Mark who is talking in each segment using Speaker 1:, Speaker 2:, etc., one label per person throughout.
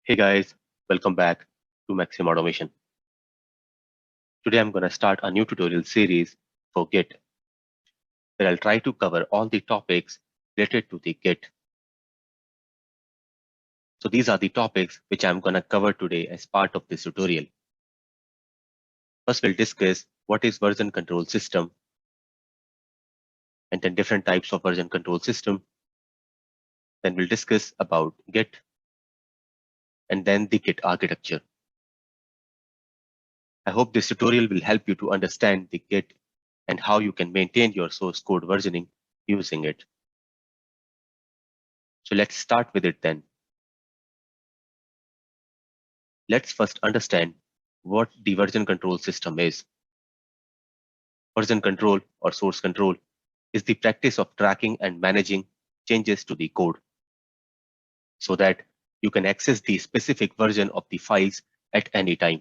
Speaker 1: Hey guys, welcome back to Maxim Automation. Today I'm going to start a new tutorial series for Git where I'll try to cover all the topics related to the Git. So these are the topics which I'm going to cover today as part of this tutorial. First we'll discuss what is version control system and then different types of version control system. Then we'll discuss about Git and then the Git architecture. I hope this tutorial will help you to understand the Git and how you can maintain your source code versioning using it. So let's start with it then. Let's first understand what the version control system is. Version control or source control is the practice of tracking and managing changes to the code so that you can access the specific version of the files at any time.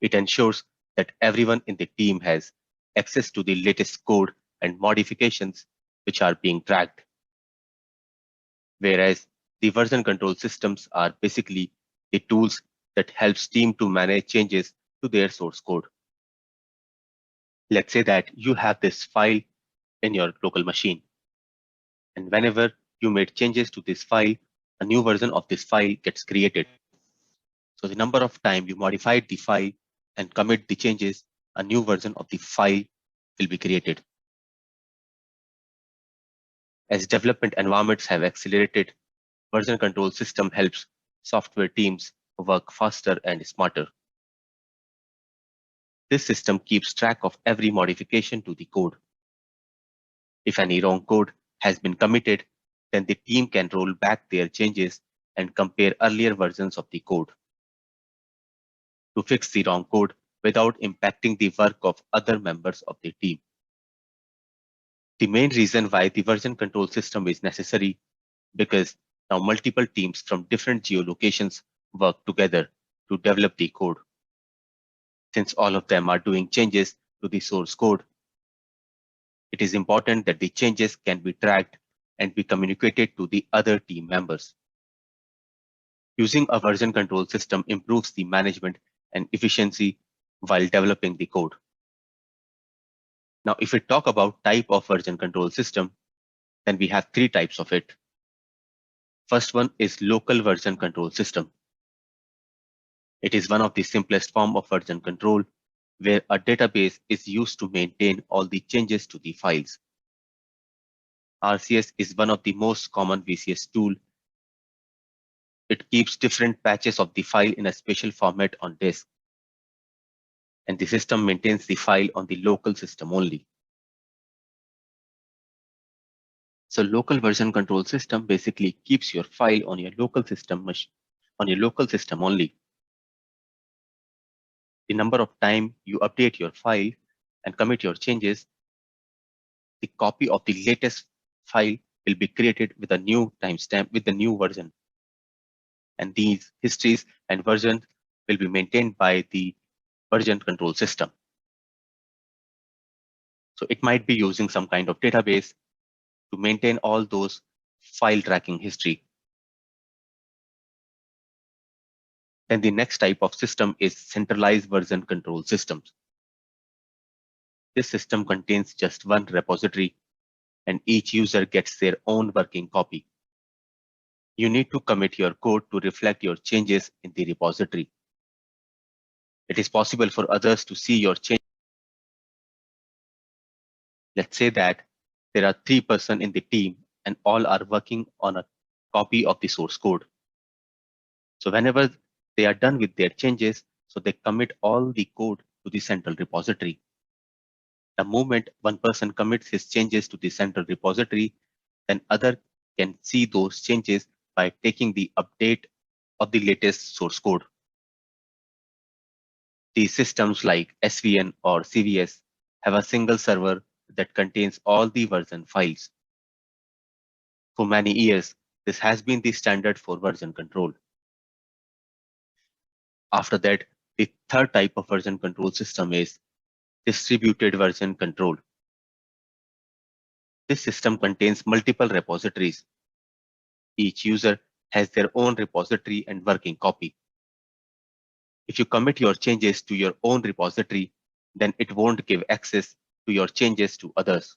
Speaker 1: It ensures that everyone in the team has access to the latest code and modifications which are being tracked. Whereas the version control systems are basically the tools that helps team to manage changes to their source code. Let's say that you have this file in your local machine. And whenever you made changes to this file, a new version of this file gets created. So the number of times you modified the file and commit the changes, a new version of the file will be created. As development environments have accelerated, version control system helps software teams work faster and smarter. This system keeps track of every modification to the code. If any wrong code has been committed, then the team can roll back their changes and compare earlier versions of the code to fix the wrong code without impacting the work of other members of the team. The main reason why the version control system is necessary because now multiple teams from different geolocations work together to develop the code. Since all of them are doing changes to the source code, it is important that the changes can be tracked and be communicated to the other team members. Using a version control system improves the management and efficiency while developing the code. Now, if we talk about type of version control system, then we have three types of it. First one is local version control system. It is one of the simplest form of version control where a database is used to maintain all the changes to the files. RCS is one of the most common VCS tool. It keeps different patches of the file in a special format on disk, and the system maintains the file on the local system only. So local version control system basically keeps your file on your local system only. The number of time you update your file and commit your changes, the copy of the latest file will be created with a new timestamp with the new version. And these histories and versions will be maintained by the version control system. So it might be using some kind of database to maintain all those file tracking history. Then the next type of system is centralized version control systems. This system contains just one repository and each user gets their own working copy. You need to commit your code to reflect your changes in the repository. It is possible for others to see your change. Let's say that there are 3 persons in the team and all are working on a copy of the source code. So whenever they are done with their changes, so they commit all the code to the central repository. The moment one person commits his changes to the central repository, then other can see those changes by taking the update of the latest source code. These systems like SVN or CVS have a single server that contains all the version files. For many years, this has been the standard for version control. After that, the third type of version control system is distributed version control. This system contains multiple repositories. Each user has their own repository and working copy. If you commit your changes to your own repository, then it won't give access to your changes to others.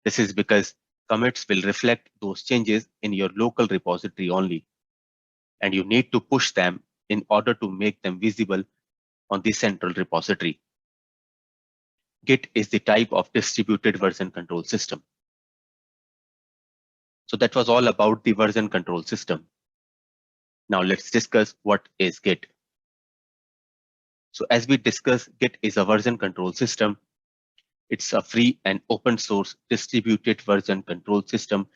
Speaker 1: This is because commits will reflect those changes in your local repository only, and you need to push them in order to make them visible on the central repository. Git is the type of distributed version control system. So that was all about the version control system. Now let's discuss what is Git. So as we discussed, Git is a version control system. It's a free and open source distributed version control system,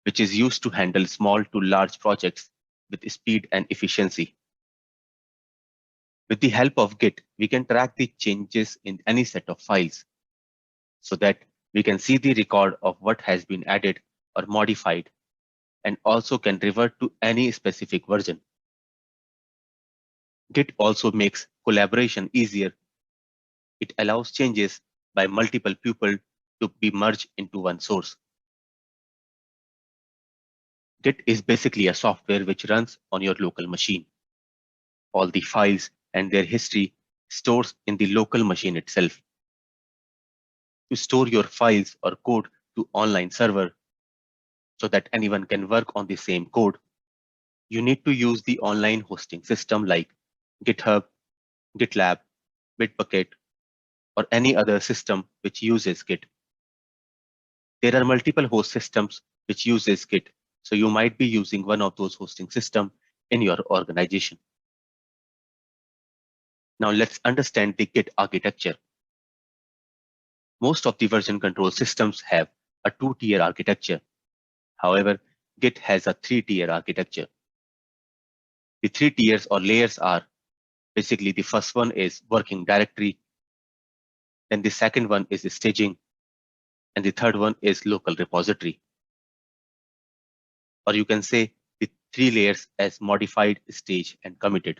Speaker 1: which is used to handle small to large projects with speed and efficiency. With the help of Git, we can track the changes in any set of files so that we can see the record of what has been added or modified, and also can revert to any specific version. Git also makes collaboration easier. It allows changes by multiple people to be merged into one source. Git is basically a software which runs on your local machine. All the files and their history stores in the local machine itself. To store your files or code to online server so that anyone can work on the same code, you need to use the online hosting system like GitHub, GitLab, Bitbucket, or any other system which uses Git. There are multiple host systems which uses Git, so you might be using one of those hosting systems in your organization. Now let's understand the Git architecture. Most of the version control systems have a two-tier architecture. However, Git has a three-tier architecture. The three tiers or layers are basically the first one is working directory, then the second one is staging, and the third one is local repository. Or you can say the three layers as modified, stage, and committed.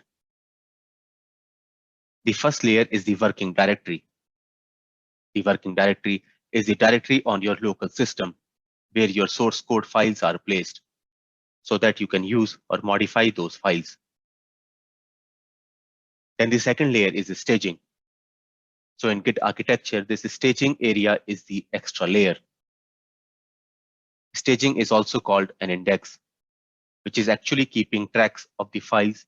Speaker 1: The first layer is the working directory. The working directory is the directory on your local system where your source code files are placed so that you can use or modify those files. Then the second layer is the staging. So in Git architecture, this staging area is the extra layer. Staging is also called an index, which is actually keeping tracks of the files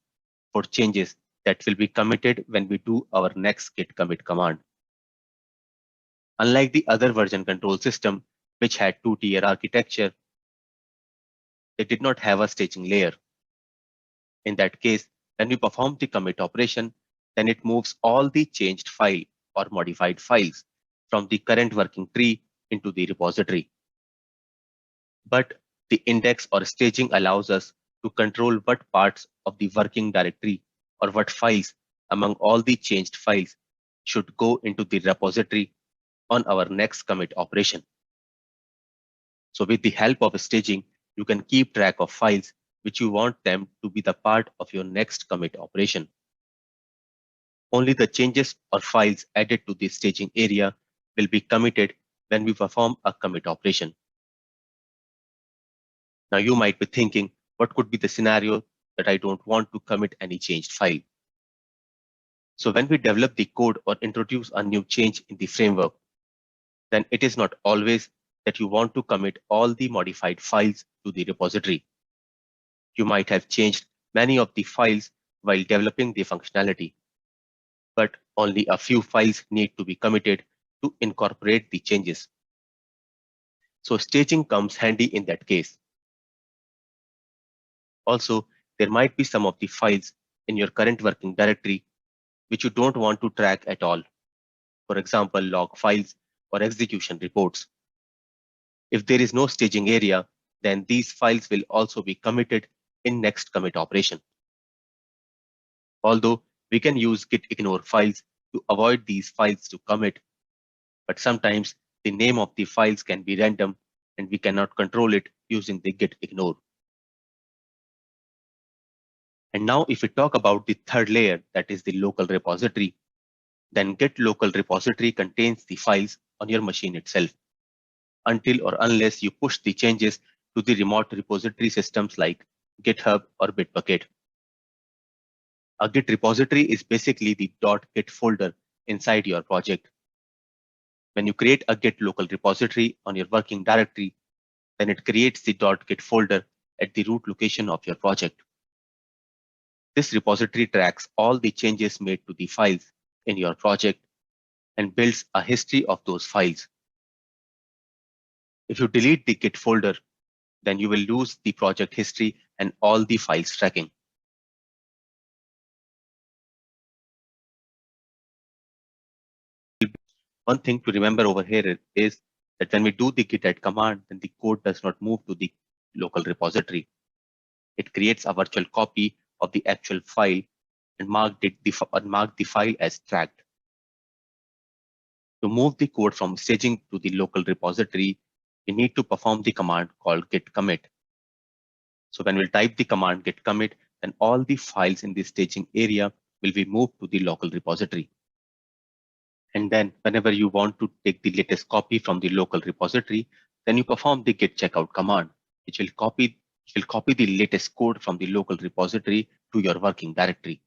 Speaker 1: for changes that will be committed when we do our next git commit command. Unlike the other version control system, which had two-tier architecture, they did not have a staging layer. In that case, when we perform the commit operation, then it moves all the changed file or modified files from the current working tree into the repository. But the index or staging allows us to control what parts of the working directory or what files among all the changed files should go into the repository on our next commit operation. So with the help of staging, you can keep track of files which you want them to be the part of your next commit operation. Only the changes or files added to the staging area will be committed when we perform a commit operation. Now you might be thinking, what could be the scenario that I don't want to commit any changed file? So when we develop the code or introduce a new change in the framework, then it is not always that you want to commit all the modified files to the repository. You might have changed many of the files while developing the functionality, but only a few files need to be committed to incorporate the changes. So staging comes handy in that case. Also, there might be some of the files in your current working directory which you don't want to track at all. For example, log files or execution reports. If there is no staging area, then these files will also be committed in next commit operation. Although we can use git ignore files to avoid these files to commit, but sometimes the name of the files can be random and we cannot control it using the git ignore. And now if we talk about the third layer, that is the local repository, then Git local repository contains the files on your machine itself until or unless you push the changes to the remote repository systems like GitHub or Bitbucket. A Git repository is basically the .git folder inside your project. When you create a Git local repository on your working directory, then it creates the .git folder at the root location of your project. This repository tracks all the changes made to the files in your project and builds a history of those files. If you delete the Git folder, then you will lose the project history and all the files tracking. One thing to remember over here is that when we do the git add command, then the code does not move to the local repository. It creates a virtual copy of the actual file and mark the file as tracked. To move the code from staging to the local repository, we need to perform the command called git commit. So when we type the command git commit, then all the files in the staging area will be moved to the local repository. And then whenever you want to take the latest copy from the local repository, then you perform the git checkout command, which will copy the latest code from the local repository to your working directory.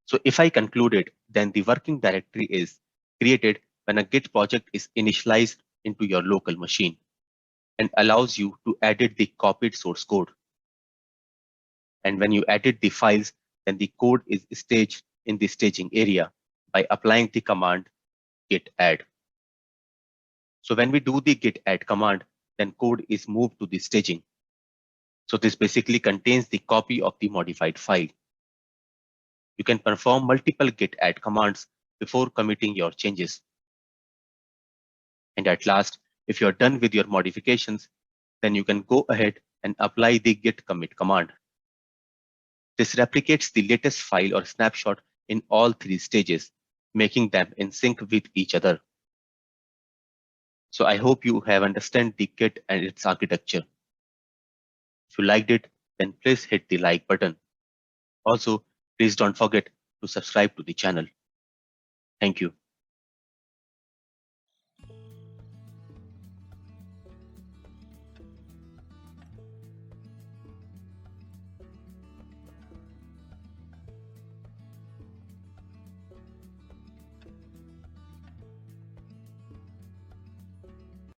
Speaker 1: So if I concluded, then the working directory is created when a Git project is initialized into your local machine and allows you to edit the copied source code. And when you edit the files, then the code is staged in the staging area by applying the command git add. So when we do the git add command, then code is moved to the staging. So this basically contains the copy of the modified file. You can perform multiple git add commands before committing your changes. And at last, if you're done with your modifications, then you can go ahead and apply the git commit command. This replicates the latest file or snapshot in all three stages, making them in sync with each other. So I hope you have understood the Git and its architecture. If you liked it, then please hit the like button. Also, please don't forget to subscribe to the channel. Thank you.